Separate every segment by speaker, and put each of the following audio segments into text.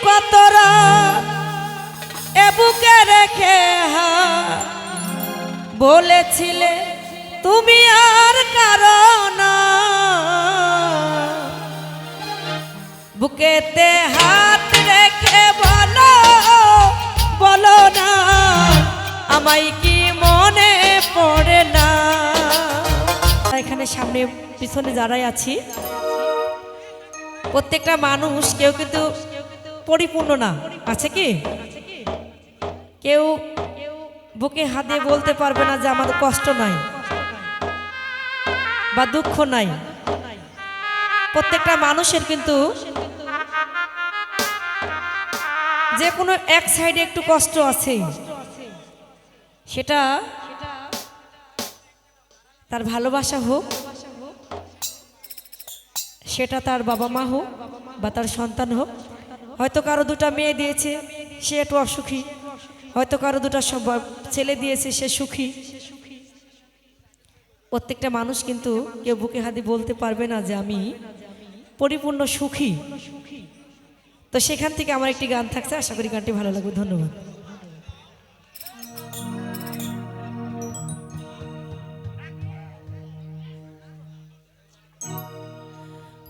Speaker 1: কত রাত এ বুকে রেখে বলেছিলে তুমি আর কারো না, বুকেতে হাত রেখে বলো বলো না আমায় কি মনে পড়ে না। এখানে সামনে পিছনে যারাই আছি প্রত্যেকটা মানুষ কেউ কিন্তু পরিপূর্ণ না, আছে কি? কেউ বুকে হাত দিয়ে বলতে পারবে না যে আমাদের কষ্ট নাই বা দুঃখ নাই। প্রত্যেকটা মানুষের কিন্তু যে কোনো এক সাইডে একটু কষ্ট আছে, সেটা তার ভালোবাসা হোক, সেটা তার বাবা মা হোক বা তার সন্তান হোক। হয়তো কারো দুটা মেয়ে দিয়েছে সে একটু অসুখী, হয়তো কারো দুটা ছেলে দিয়েছে সে সুখী। প্রত্যেকটা মানুষ কিন্তু কেউ বুকে হাতে বলতে পারবে না যে আমি পরিপূর্ণ সুখী। তো সেখান থেকে আমার একটি গান থাকছে, আশা করি গানটি ভালো লাগবে। ধন্যবাদ।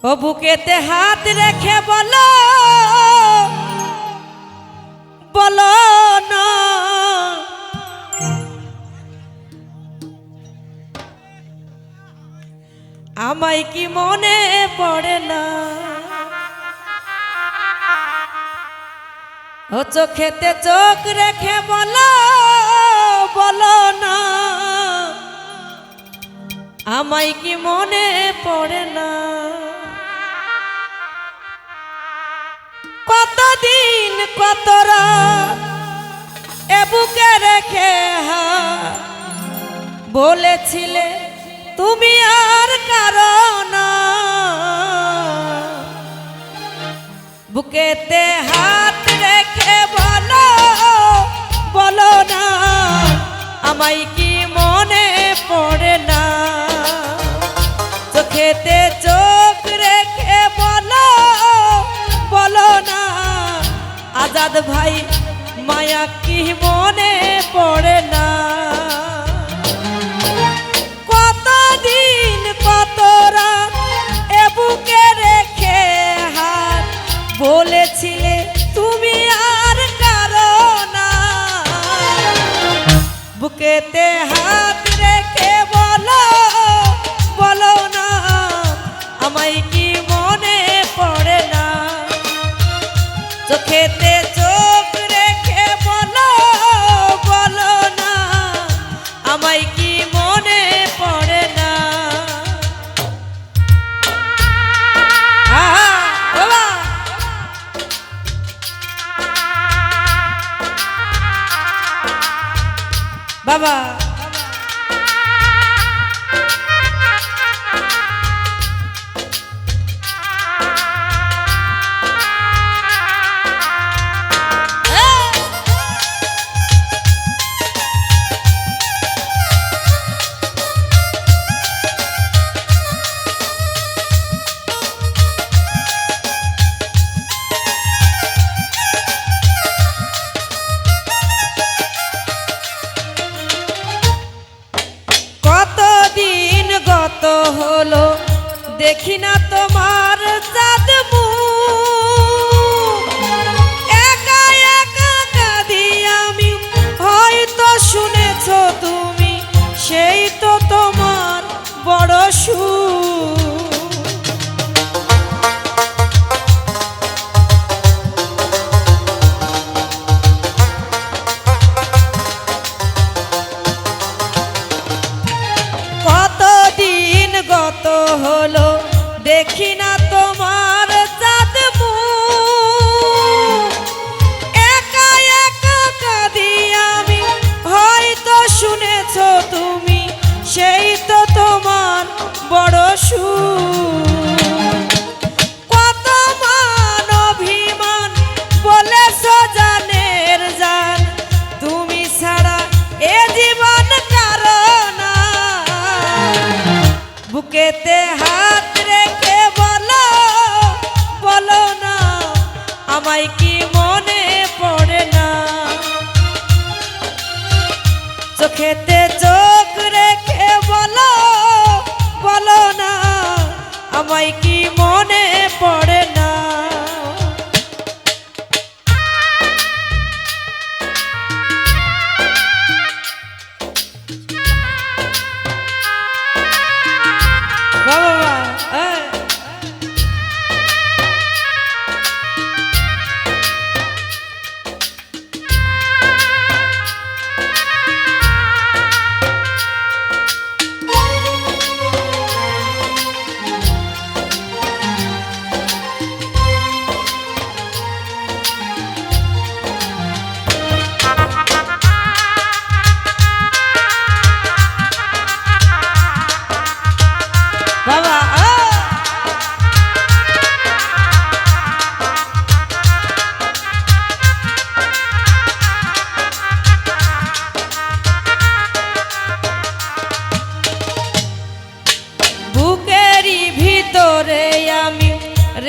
Speaker 1: ও বুকেতে হাত রেখে বলো বলো না আমায় কি মনে পড়ে না। ও চোখেতে চোখ রেখে বলো বলো না আমায় কি মনে পড়ে না। কতদিন কত রাত এ বুকে রেখে বলেছিলে তুমি আর কারো না, বুকেতে হাত রেখে বলো বলো না আমায় কি মনে পড়ে না। চোখেতে চোখ রেখে বলো বলো না আজাদ ভাই মায়া কি মনে পড়ে না। কতদিন কত রাত এ বুকে রেখে হাত বলেছিলে তুমি আর কারো না, বুকেতে হাত রেখে বলো বলো না আমায় কি মনে পড়ে না। চোখেতে চোখ রেখে বলো বলো না আমায় কি মনে পড়ে না। বাবা হলো দেখি না তোমার চাঁদ মুখ, একা একা কাঁদি আমি হয়তো শুনেছো তুমি সেই তো তোমার বড় সুখ। গত হলো দেখি না তোমার চাঁদ মুখ, একা একা কাঁদি আমি হয়তো শুনেছো তুমি সেই তো তোমার বড় সুখ। কত মান অভিমান বলেছো জানের জান তুমি ছাড়া এ জীবন কারো না, বুকেতে হাত রেখে বলো বলো না আমায় কি চোখেতে চোখ রেখে বলো বলো না আমায় কি মনে পড়ে না।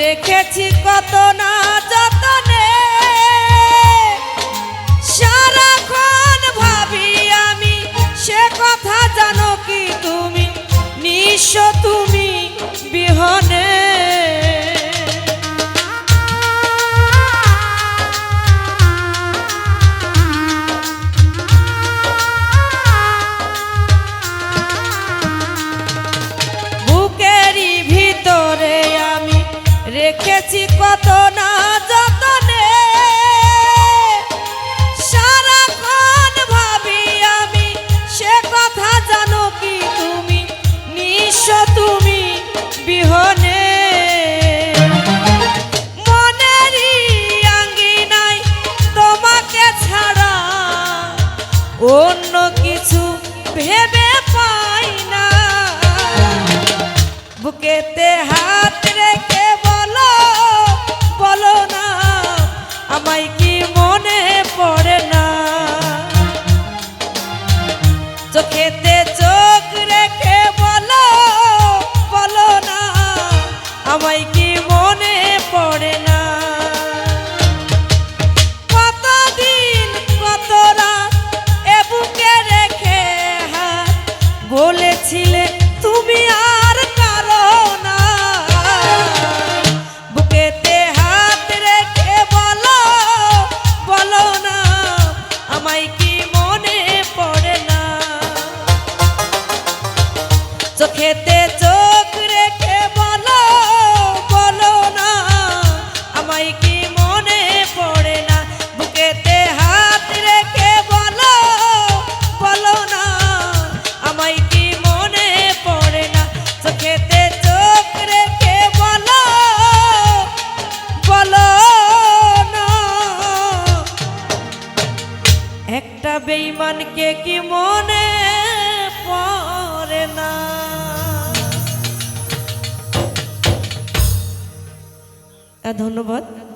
Speaker 1: রেখেছি কত না যতনে, সারাক্ষণ ভাবি আমি সে কথা জানো কি তুমি, নিঃস্ব তুমি বিহনে। বুকেরই ভিতরে আমি রেখেছি কত না যতনে, সারাক্ষণ ভাবি আমি সে কথা জানো কি তুমি, নিঃস্ব তুমি বিহনে। মনেরই আঙ্গিনায় তোমাকে ছাড়া অন্য কিছু ভেবে পাই না। বুকেতে হাত রেখে বলো বলো না আমায় কি মনে পড়ে না। চোখেতে চোখ রেখে বলো বলো না আমায় কি মনে পড়ে না। কতদিন কত রাত এ বুকে রেখে হাত বলেছিলে তুমি আর কারো না। বুকেতে হাত রেখে বলো বলো না আমায় কি মনে পড়ে না। চোখেতে চোখ রেখে বলো বলো না আমায় কি মনে পড়ে না। বুকেতে হাত রেখে বলো বলো না আমায় কি মনে পড়ে না। চোখেতে চোখ রেখে বলো বলো না। একটা বেঈমানকে কি মনে পড়ে না। ধন্যবাদ।